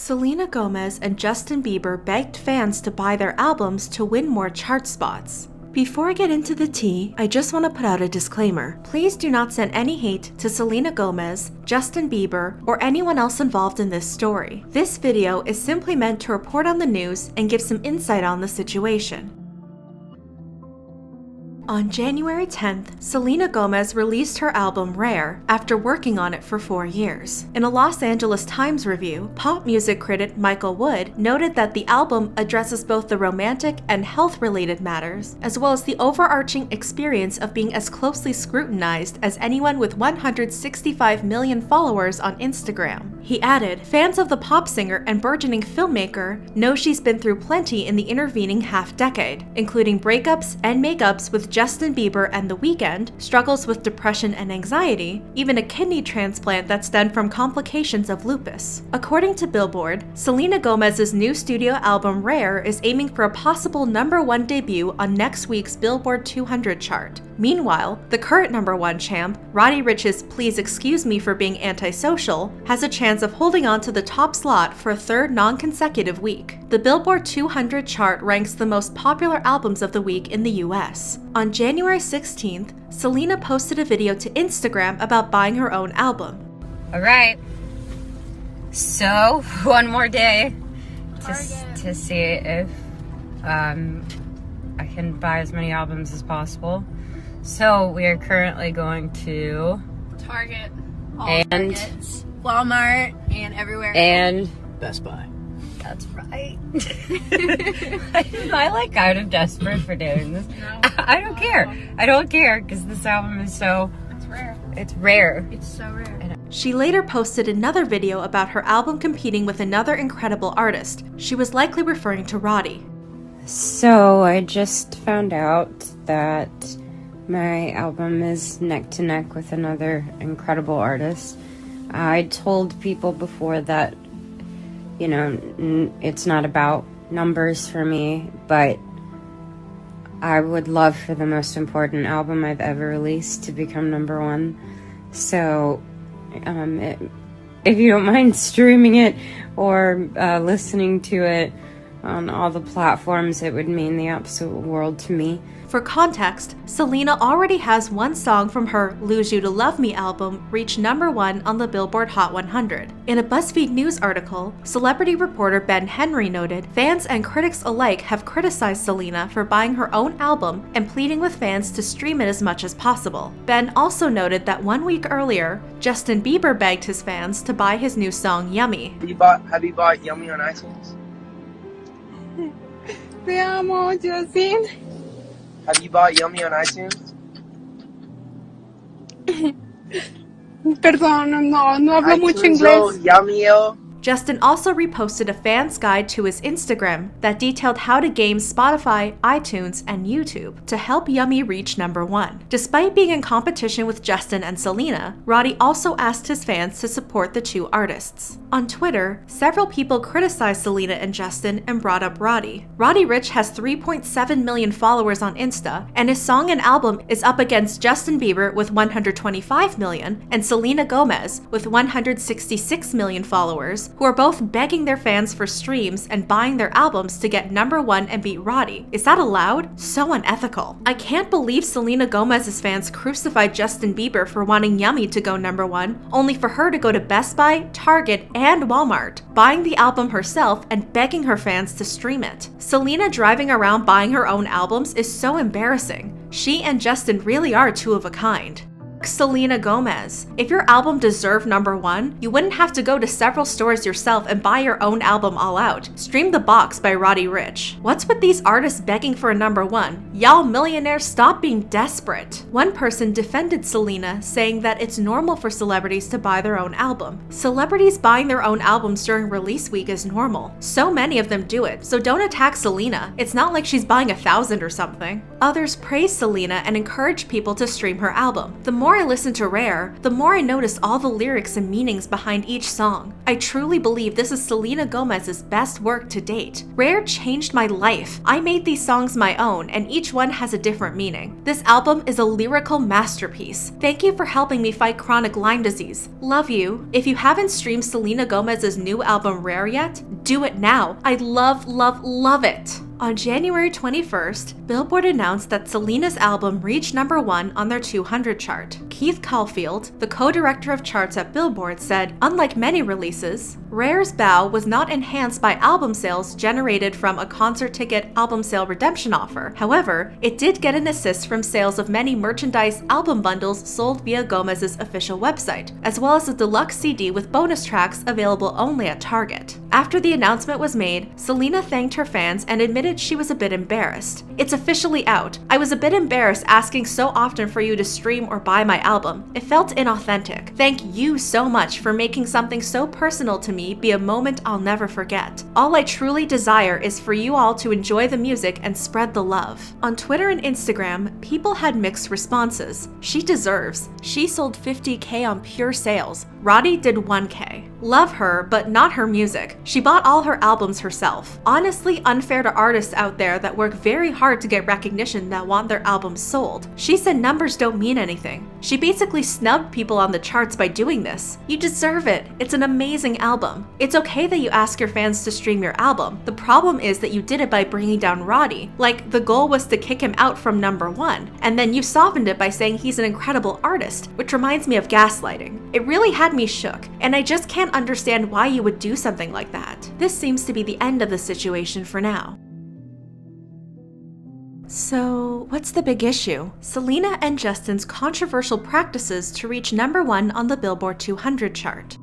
Selena Gomez and Justin Bieber begged fans to buy their albums to win more chart spots. Before I get into the tea, I just want to put out a disclaimer. Please do not send any hate to Selena Gomez, Justin Bieber, or anyone else involved in this story. This video is simply meant to report on the news and give some insight on the situation. On January 10th, Selena Gomez released her album Rare after working on it for 4 years. In a Los Angeles Times review, pop music critic Michael Wood noted that the album addresses both the romantic and health-related matters, as well as the overarching experience of being as closely scrutinized as anyone with 165 million followers on Instagram. He added, "Fans of the pop singer and burgeoning filmmaker know she's been through plenty in the intervening half-decade, including breakups and makeups with Justin Bieber and The Weeknd, struggles with depression and anxiety, even a kidney transplant that stemmed from complications of lupus." According to Billboard, Selena Gomez's new studio album Rare is aiming for a possible #1 debut on next week's Billboard 200 chart. Meanwhile, the current #1 champ, Roddy Ricch's Please Excuse Me for Being Antisocial, has a chance of holding on to the top slot for a third non-consecutive week. The Billboard 200 chart ranks the most popular albums of the week in the US. On January 16th, Selena posted a video to Instagram about buying her own album. Alright, so one more day to see if I can buy as many albums as possible. So we are currently going to Target, all Targets, Walmart, and everywhere. And Best Buy. That's right. Am I like kind of desperate for doing this? No, I don't care. I don't care because this album is so... It's rare. It's rare. It's so rare. She later posted another video about her album competing with another incredible artist. She was likely referring to Roddy. So I just found out that my album is neck to neck with another incredible artist. I told people before that, you know, it's not about numbers for me, but I would love for the most important album I've ever released to become #1. So, if you don't mind streaming it or listening to it on all the platforms, it would mean the absolute world to me. For context, Selena already has one song from her Lose You to Love Me album reach #1 on the Billboard Hot 100. In a BuzzFeed News article, celebrity reporter Ben Henry noted fans and critics alike have criticized Selena for buying her own album and pleading with fans to stream it as much as possible. Ben also noted that 1 week earlier, Justin Bieber begged his fans to buy his new song Yummy. Have you bought Yummy on iTunes? Te amo, Justin. Have you bought Yummy on iTunes? Perdón, no hablo mucho inglés. Yummy. Justin also reposted a fan's guide to his Instagram that detailed how to game Spotify, iTunes, and YouTube to help Yummy reach #1. Despite being in competition with Justin and Selena, Roddy also asked his fans to support the two artists. On Twitter, several people criticized Selena and Justin and brought up Roddy. Roddy Ricch has 3.7 million followers on Insta, and his song and album is up against Justin Bieber with 125 million and Selena Gomez with 166 million followers, who are both begging their fans for streams and buying their albums to get #1 and beat Roddy. Is that allowed? So unethical. I can't believe Selena Gomez's fans crucified Justin Bieber for wanting Yummy to go #1, only for her to go to Best Buy, Target, and Walmart, buying the album herself and begging her fans to stream it. Selena driving around buying her own albums is so embarrassing. She and Justin really are two of a kind. Selena Gomez. If your album deserved #1, you wouldn't have to go to several stores yourself and buy your own album all out. Stream The Box by Roddy Ricch. What's with these artists begging for a #1? Y'all millionaires, stop being desperate. One person defended Selena, saying that it's normal for celebrities to buy their own album. Celebrities buying their own albums during release week is normal. So many of them do it, so don't attack Selena. It's not like she's buying 1,000 or something. Others praise Selena and encourage people to stream her album. The more more I listened to Rare, the more I noticed all the lyrics and meanings behind each song. I truly believe this is Selena Gomez's best work to date. Rare changed my life. I made these songs my own, and each one has a different meaning. This album is a lyrical masterpiece. Thank you for helping me fight chronic Lyme disease. Love you. If you haven't streamed Selena Gomez's new album Rare yet, do it now. I love, love, love it. On January 21st, Billboard announced that Selena's album reached #1 on their 200 chart. Keith Caulfield, the co-director of charts at Billboard, said, "Unlike many releases, Rare's bow was not enhanced by album sales generated from a concert ticket album sale redemption offer. However, it did get an assist from sales of many merchandise album bundles sold via Gomez's official website, as well as a deluxe CD with bonus tracks available only at Target." After the announcement was made, Selena thanked her fans and admitted she was a bit embarrassed. "It's officially out. I was a bit embarrassed asking so often for you to stream or buy my album. It felt inauthentic. Thank you so much for making something so personal to me be a moment I'll never forget. All I truly desire is for you all to enjoy the music and spread the love." On Twitter and Instagram, people had mixed responses. She deserves. She sold 50K on pure sales. Roddy did 1K. Love her, but not her music. She bought all her albums herself. Honestly unfair to artists out there that work very hard to get recognition that want their albums sold. She said numbers don't mean anything. She basically snubbed people on the charts by doing this. You deserve it. It's an amazing album. It's okay that you ask your fans to stream your album. The problem is that you did it by bringing down Roddy. Like, the goal was to kick him out from #1, and then you softened it by saying he's an incredible artist, which reminds me of gaslighting. It really had me shook, and I just can't understand why you would do something like that. This seems to be the end of the situation for now. So, what's the big issue? Selena and Justin's controversial practices to reach #1 on the Billboard 200 chart.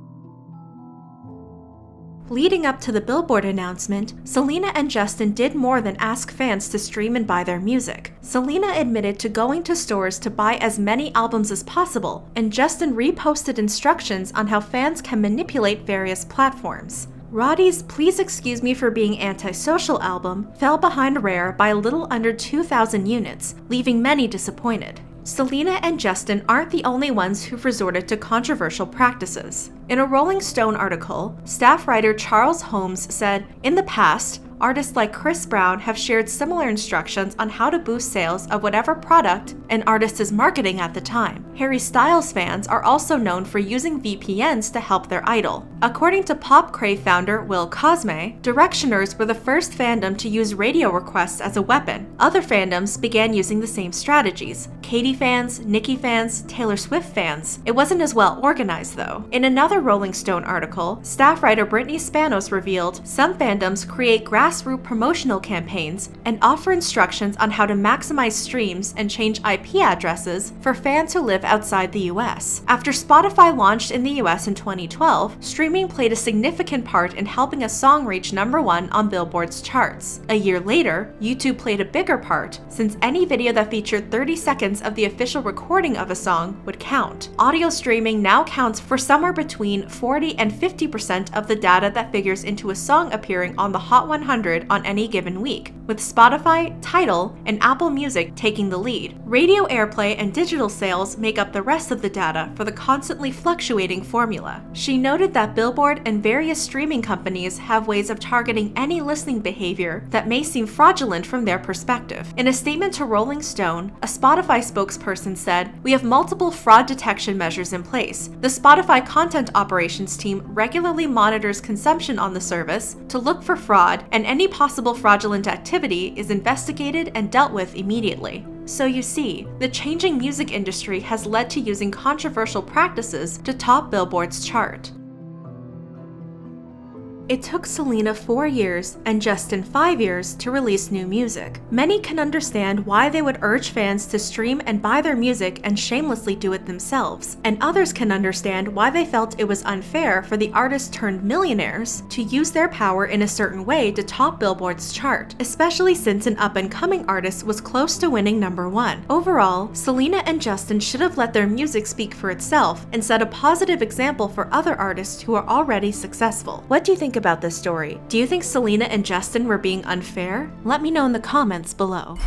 Leading up to the Billboard announcement, Selena and Justin did more than ask fans to stream and buy their music. Selena admitted to going to stores to buy as many albums as possible, and Justin reposted instructions on how fans can manipulate various platforms. Roddy's Please Excuse Me for Being Antisocial album fell behind Rare by a little under 2,000 units, leaving many disappointed. Selena and Justin aren't the only ones who've resorted to controversial practices. In a Rolling Stone article, staff writer Charles Holmes said, "In the past, artists like Chris Brown have shared similar instructions on how to boost sales of whatever product an artist is marketing at the time. Harry Styles fans are also known for using VPNs to help their idol." According to Pop Crave founder Will Cosme, Directioners were the first fandom to use radio requests as a weapon. Other fandoms began using the same strategies. Katy fans, Nicki fans, Taylor Swift fans. It wasn't as well organized though. In another Rolling Stone article, staff writer Brittany Spanos revealed some fandoms create grassroots promotional campaigns and offer instructions on how to maximize streams and change IP addresses for fans who live outside the US. After Spotify launched in the US in 2012, streaming played a significant part in helping a song reach #1 on Billboard's charts. A year later, YouTube played a bigger part, since any video that featured 30 seconds of the official recording of a song would count. Audio streaming now counts for somewhere between 40 and 50% of the data that figures into a song appearing on the Hot 100 on any given week, with Spotify, Tidal, and Apple Music taking the lead. Radio airplay and digital sales make up the rest of the data for the constantly fluctuating formula. She noted that Billboard and various streaming companies have ways of targeting any listening behavior that may seem fraudulent from their perspective. In a statement to Rolling Stone, a Spotify spokesperson said, "We have multiple fraud detection measures in place. The Spotify content operations team regularly monitors consumption on the service to look for fraud, and any possible fraudulent activity is investigated and dealt with immediately." So you see, the changing music industry has led to using controversial practices to top Billboard's chart. It took Selena 4 years and Justin 5 years to release new music. Many can understand why they would urge fans to stream and buy their music and shamelessly do it themselves, and others can understand why they felt it was unfair for the artist-turned-millionaires to use their power in a certain way to top Billboard's chart, especially since an up-and-coming artist was close to winning #1. Overall, Selena and Justin should have let their music speak for itself and set a positive example for other artists who are already successful. What do you think about this story? Do you think Selena and Justin were being unfair? Let me know in the comments below.